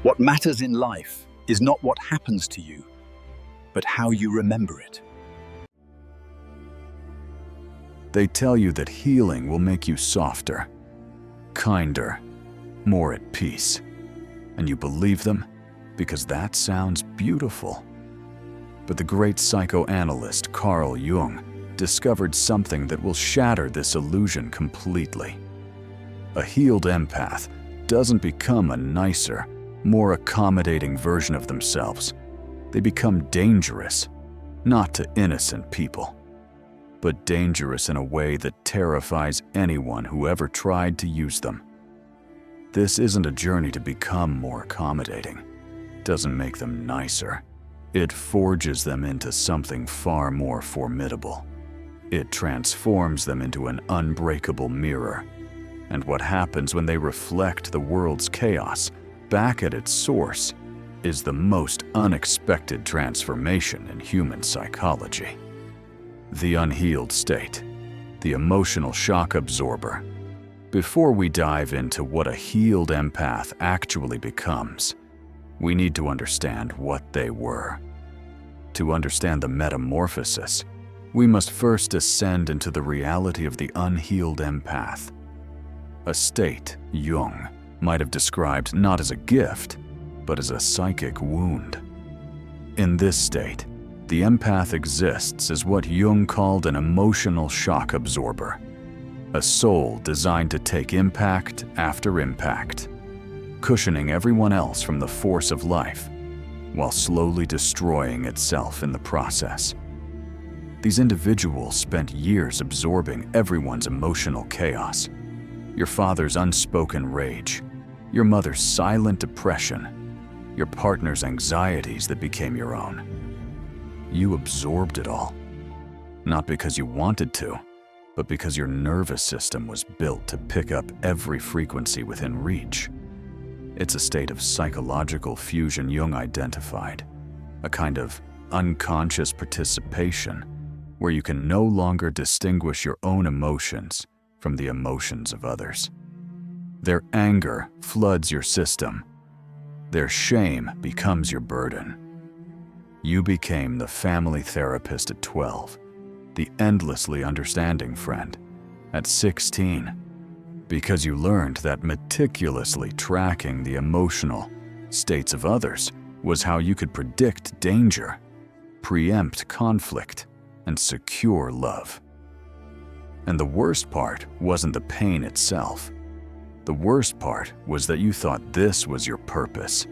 What matters in life is not what happens to you, but how you remember it. They tell you that healing will make you softer, kinder, more at peace. And you believe them because that sounds beautiful. But the great psychoanalyst Carl Jung discovered something that will shatter this illusion completely. A healed empath doesn't become a nicer, more accommodating version of themselves. They become dangerous, not to innocent people, but dangerous in a way that terrifies anyone who ever tried to use them. This isn't a journey to become more accommodating. It doesn't make them nicer. It forges them into something far more formidable. It transforms them into an unbreakable mirror. And what happens when they reflect the world's chaos back at its source is the most unexpected transformation in human psychology. The unhealed state, the emotional shock absorber. Before we dive into what a healed empath actually becomes, we need to understand what they were. To understand the metamorphosis, we must first descend into the reality of the unhealed empath, a state Jung might have described not as a gift, but as a psychic wound. In this state, the empath exists as what Jung called an emotional shock absorber, a soul designed to take impact after impact, cushioning everyone else from the force of life, while slowly destroying itself in the process. These individuals spent years absorbing everyone's emotional chaos, your father's unspoken rage, your mother's silent depression, your partner's anxieties that became your own. You absorbed it all, not because you wanted to, but because your nervous system was built to pick up every frequency within reach. It's a state of psychological fusion Jung identified, a kind of unconscious participation where you can no longer distinguish your own emotions from the emotions of others. Their anger floods your system. Their shame becomes your burden. You became the family therapist at 12, the endlessly understanding friend at 16, because you learned that meticulously tracking the emotional states of others was how you could predict danger, preempt conflict, and secure love. And the worst part wasn't the pain itself. The worst part was that you thought this was your purpose.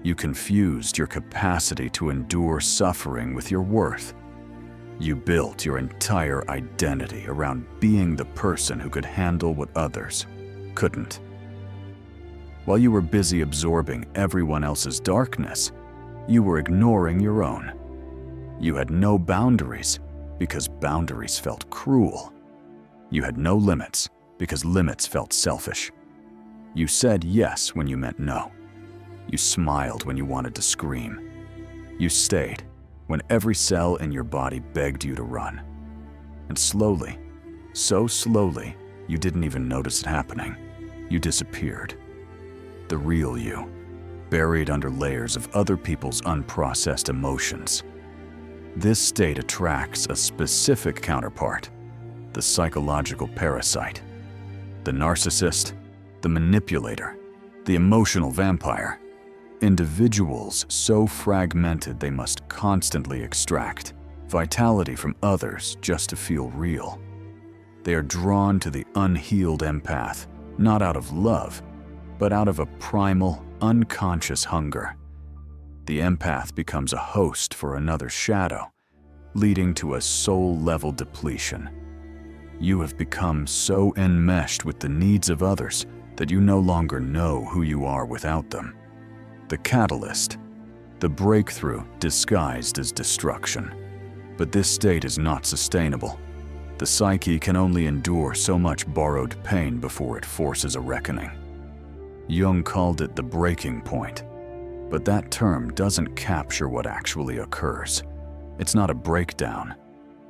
You confused your capacity to endure suffering with your worth. You built your entire identity around being the person who could handle what others couldn't. While you were busy absorbing everyone else's darkness, you were ignoring your own. You had no boundaries because boundaries felt cruel. You had no limits because limits felt selfish. You said yes when you meant no. You smiled when you wanted to scream. You stayed when every cell in your body begged you to run. And slowly, so slowly, you didn't even notice it happening. You disappeared. The real you, buried under layers of other people's unprocessed emotions. This state attracts a specific counterpart, the psychological parasite, the narcissist, the manipulator, the emotional vampire. Individuals so fragmented they must constantly extract vitality from others just to feel real. They are drawn to the unhealed empath, not out of love, but out of a primal, unconscious hunger. The empath becomes a host for another shadow, leading to a soul-level depletion. You have become so enmeshed with the needs of others that you no longer know who you are without them. The catalyst, the breakthrough disguised as destruction. But this state is not sustainable. The psyche can only endure so much borrowed pain before it forces a reckoning. Jung called it the breaking point, but that term doesn't capture what actually occurs. It's not a breakdown.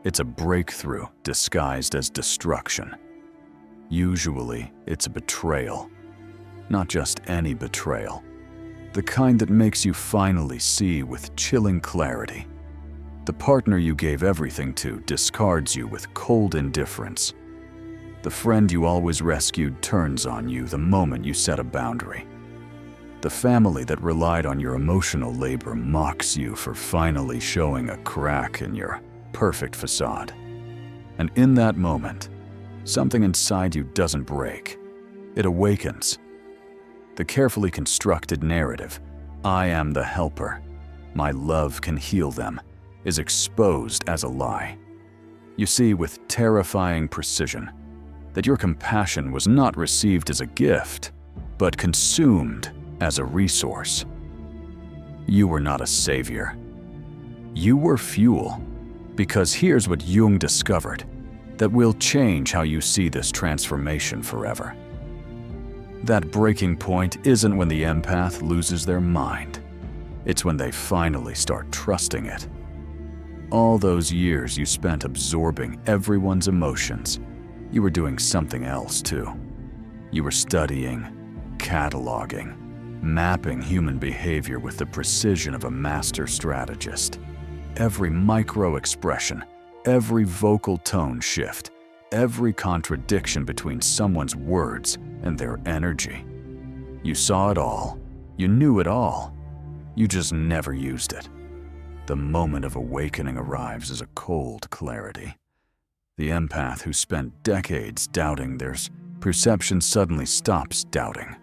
It's a breakthrough disguised as destruction. Usually, it's a betrayal. Not just any betrayal. The kind that makes you finally see with chilling clarity. The partner you gave everything to discards you with cold indifference. The friend you always rescued turns on you the moment you set a boundary. The family that relied on your emotional labor mocks you for finally showing a crack in your perfect facade. And in that moment, something inside you doesn't break. It awakens. The carefully constructed narrative, "I am the helper, my love can heal them," is exposed as a lie. You see with terrifying precision that your compassion was not received as a gift, but consumed as a resource. You were not a savior. You were fuel, because here's what Jung discovered that will change how you see this transformation forever. That breaking point isn't when the empath loses their mind. It's when they finally start trusting it. All those years you spent absorbing everyone's emotions, you were doing something else too. You were studying, cataloging, mapping human behavior with the precision of a master strategist. Every micro-expression, every vocal tone shift, every contradiction between someone's words and their energy. You saw it all. You knew it all. You just never used it. The moment of awakening arrives as a cold clarity. The empath who spent decades doubting their perception suddenly stops doubting.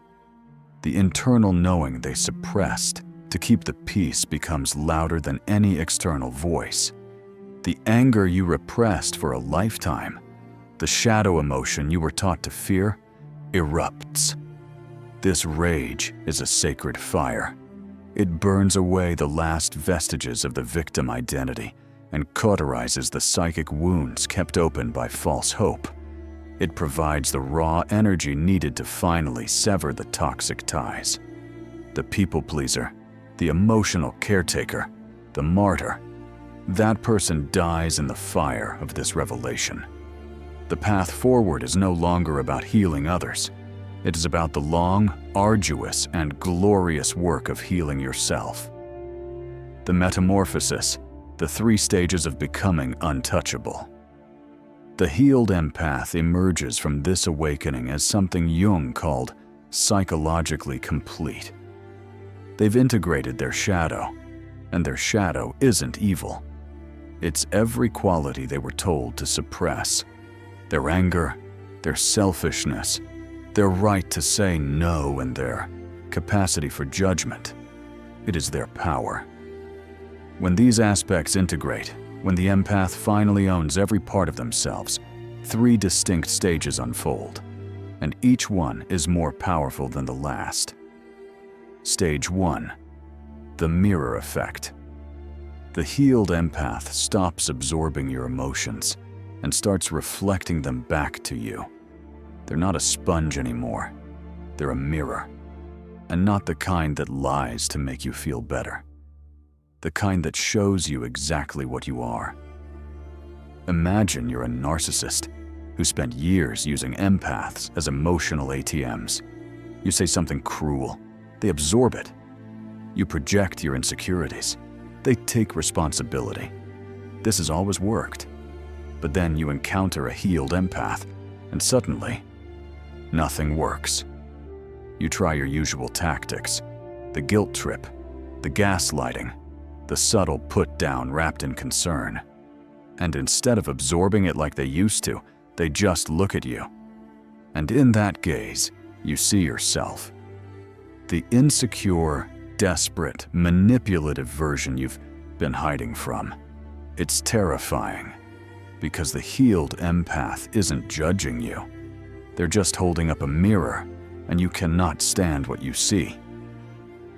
The internal knowing they suppressed to keep the peace becomes louder than any external voice. The anger you repressed for a lifetime, the shadow emotion you were taught to fear, erupts. This rage is a sacred fire. It burns away the last vestiges of the victim identity and cauterizes the psychic wounds kept open by false hope. It provides the raw energy needed to finally sever the toxic ties. The people pleaser, the emotional caretaker, the martyr, that person dies in the fire of this revelation. The path forward is no longer about healing others. It is about the long, arduous, and glorious work of healing yourself. The metamorphosis, the 3 stages of becoming untouchable. The healed empath emerges from this awakening as something Jung called psychologically complete. They've integrated their shadow, and their shadow isn't evil. It's every quality they were told to suppress. Their anger, their selfishness, their right to say no, and their capacity for judgment. It is their power. When these aspects integrate, when the empath finally owns every part of themselves, 3 distinct stages unfold, and each one is more powerful than the last. Stage 1. The mirror effect. The healed empath stops absorbing your emotions and starts reflecting them back to you. They're not a sponge anymore. They're a mirror, and not the kind that lies to make you feel better. The kind that shows you exactly what you are. Imagine you're a narcissist who spent years using empaths as emotional ATMs. You say something cruel, they absorb it. You project your insecurities, they take responsibility. This has always worked. But then you encounter a healed empath, and suddenly, nothing works. You try your usual tactics, the guilt trip, the gaslighting, the subtle put-down wrapped in concern. And instead of absorbing it like they used to, they just look at you. And in that gaze, you see yourself. The insecure, desperate, manipulative version you've been hiding from. It's terrifying, because the healed empath isn't judging you. They're just holding up a mirror, and you cannot stand what you see.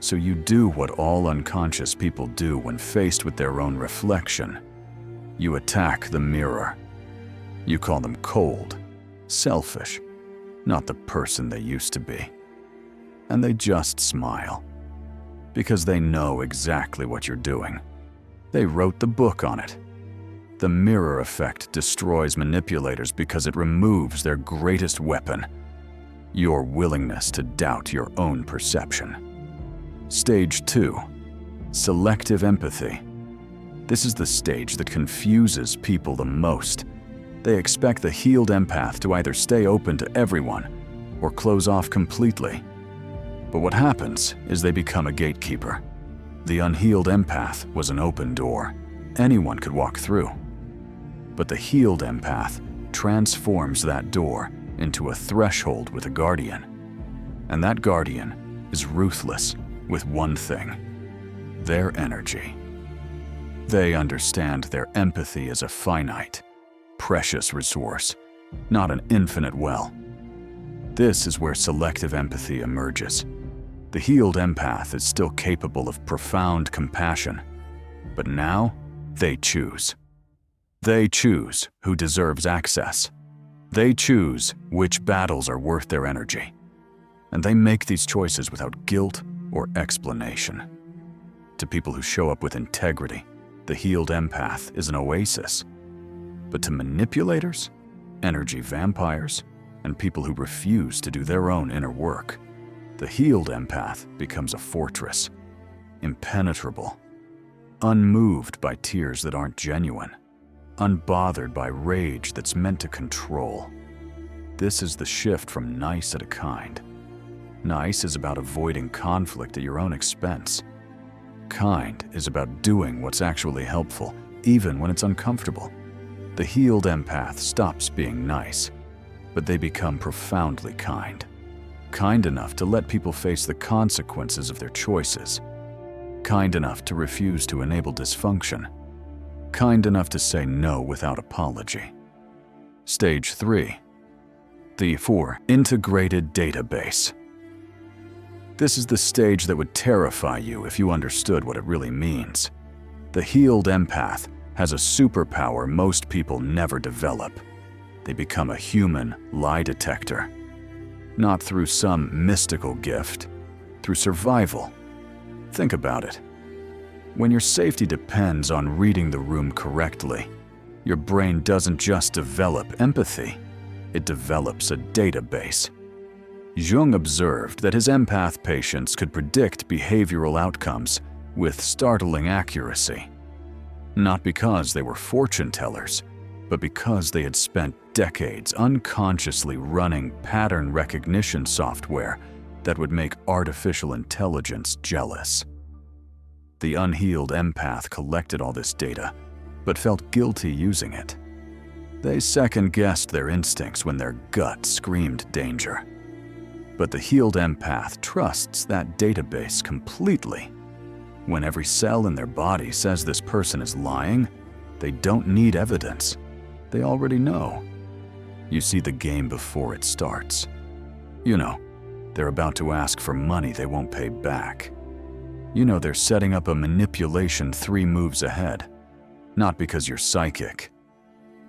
So you do what all unconscious people do when faced with their own reflection. You attack the mirror. You call them cold, selfish, not the person they used to be. And they just smile, because they know exactly what you're doing. They wrote the book on it. The mirror effect destroys manipulators because it removes their greatest weapon, your willingness to doubt your own perception. Stage 2. Selective empathy. This is the stage that confuses people the most. They expect the healed empath to either stay open to everyone or close off completely. But what happens is they become a gatekeeper. The unhealed empath was an open door. Anyone could walk through. But the healed empath transforms that door into a threshold with a guardian. And that guardian is ruthless with one thing: their energy. They understand their empathy is a finite, precious resource, not an infinite well. This is where selective empathy emerges. The healed empath is still capable of profound compassion, but now they choose. They choose who deserves access. They choose which battles are worth their energy. And they make these choices without guilt or explanation. To people who show up with integrity, the healed empath is an oasis. But to manipulators, energy vampires, and people who refuse to do their own inner work, the healed empath becomes a fortress, impenetrable, unmoved by tears that aren't genuine, unbothered by rage that's meant to control. This is the shift from nice at a kind. Nice is about avoiding conflict at your own expense. Kind is about doing what's actually helpful, even when it's uncomfortable. The healed empath stops being nice, but they become profoundly kind. Kind enough to let people face the consequences of their choices. Kind enough to refuse to enable dysfunction. Kind enough to say no without apology. Stage 3. The 4. Integrated database. This is the stage that would terrify you if you understood what it really means. The healed empath has a superpower most people never develop. They become a human lie detector. Not through some mystical gift, through survival. Think about it. When your safety depends on reading the room correctly, your brain doesn't just develop empathy, it develops a database. Jung observed that his empath patients could predict behavioral outcomes with startling accuracy. Not because they were fortune tellers, but because they had spent decades unconsciously running pattern recognition software that would make artificial intelligence jealous. The unhealed empath collected all this data, but felt guilty using it. They second-guessed their instincts when their gut screamed danger. But the healed empath trusts that database completely. When every cell in their body says this person is lying, they don't need evidence. They already know. You see the game before it starts. You know, they're about to ask for money they won't pay back. You know they're setting up a manipulation 3 moves ahead. Not because you're psychic.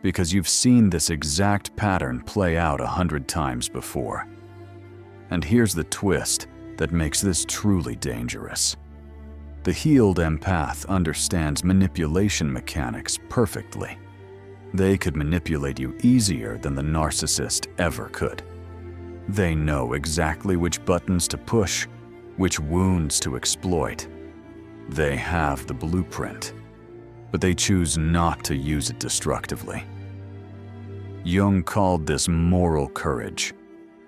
Because you've seen this exact pattern play out 100 times before. And here's the twist that makes this truly dangerous. The healed empath understands manipulation mechanics perfectly. They could manipulate you easier than the narcissist ever could. They know exactly which buttons to push, which wounds to exploit. They have the blueprint, but they choose not to use it destructively. Jung called this moral courage.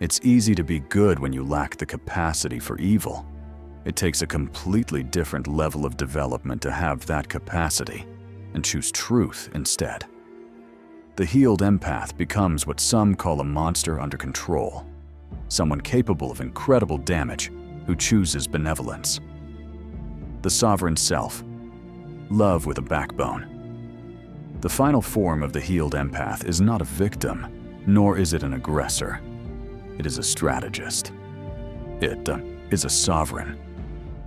It's easy to be good when you lack the capacity for evil. It takes a completely different level of development to have that capacity and choose truth instead. The healed empath becomes what some call a monster under control, someone capable of incredible damage who chooses benevolence. The sovereign self, love with a backbone. The final form of the healed empath is not a victim, nor is it an aggressor. It is a strategist. It is a sovereign.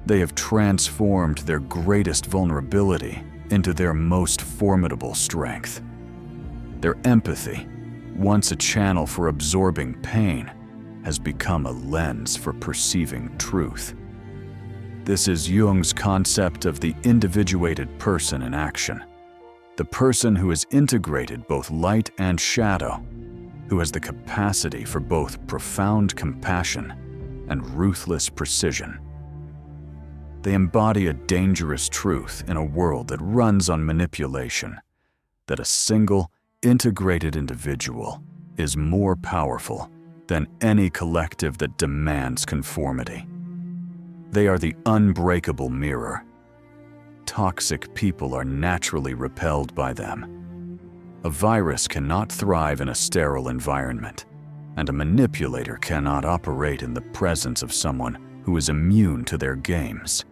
They have transformed their greatest vulnerability into their most formidable strength. Their empathy, once a channel for absorbing pain, has become a lens for perceiving truth. This is Jung's concept of the individuated person in action. The person who has integrated both light and shadow, who has the capacity for both profound compassion and ruthless precision. They embody a dangerous truth in a world that runs on manipulation, that a single, integrated individual is more powerful than any collective that demands conformity. They are the unbreakable mirror. Toxic people are naturally repelled by them. A virus cannot thrive in a sterile environment, and a manipulator cannot operate in the presence of someone who is immune to their games.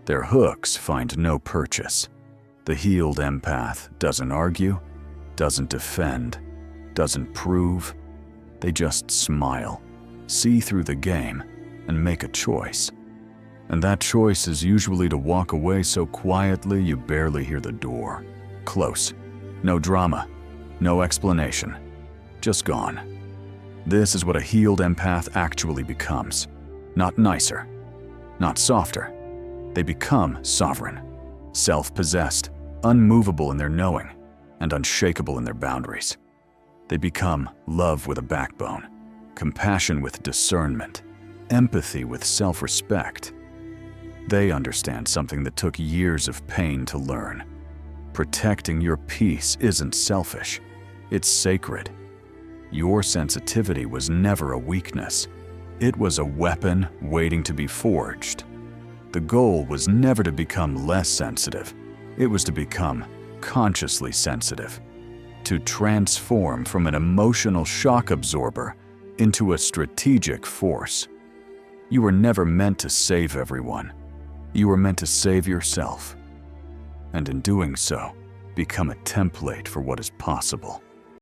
Their hooks find no purchase. The healed empath doesn't argue, doesn't defend, doesn't prove. They just smile, see through the game, and make a choice. And that choice is usually to walk away so quietly you barely hear the door. Close. No drama. No explanation. Just gone. This is what a healed empath actually becomes. Not nicer. Not softer. They become sovereign. Self-possessed. Unmovable in their knowing. And unshakable in their boundaries. They become love with a backbone. Compassion with discernment. Empathy with self-respect. They understand something that took years of pain to learn. Protecting your peace isn't selfish. It's sacred. Your sensitivity was never a weakness. It was a weapon waiting to be forged. The goal was never to become less sensitive. It was to become consciously sensitive. To transform from an emotional shock absorber into a strategic force. You were never meant to save everyone. You were meant to save yourself. And in doing so, become a template for what is possible.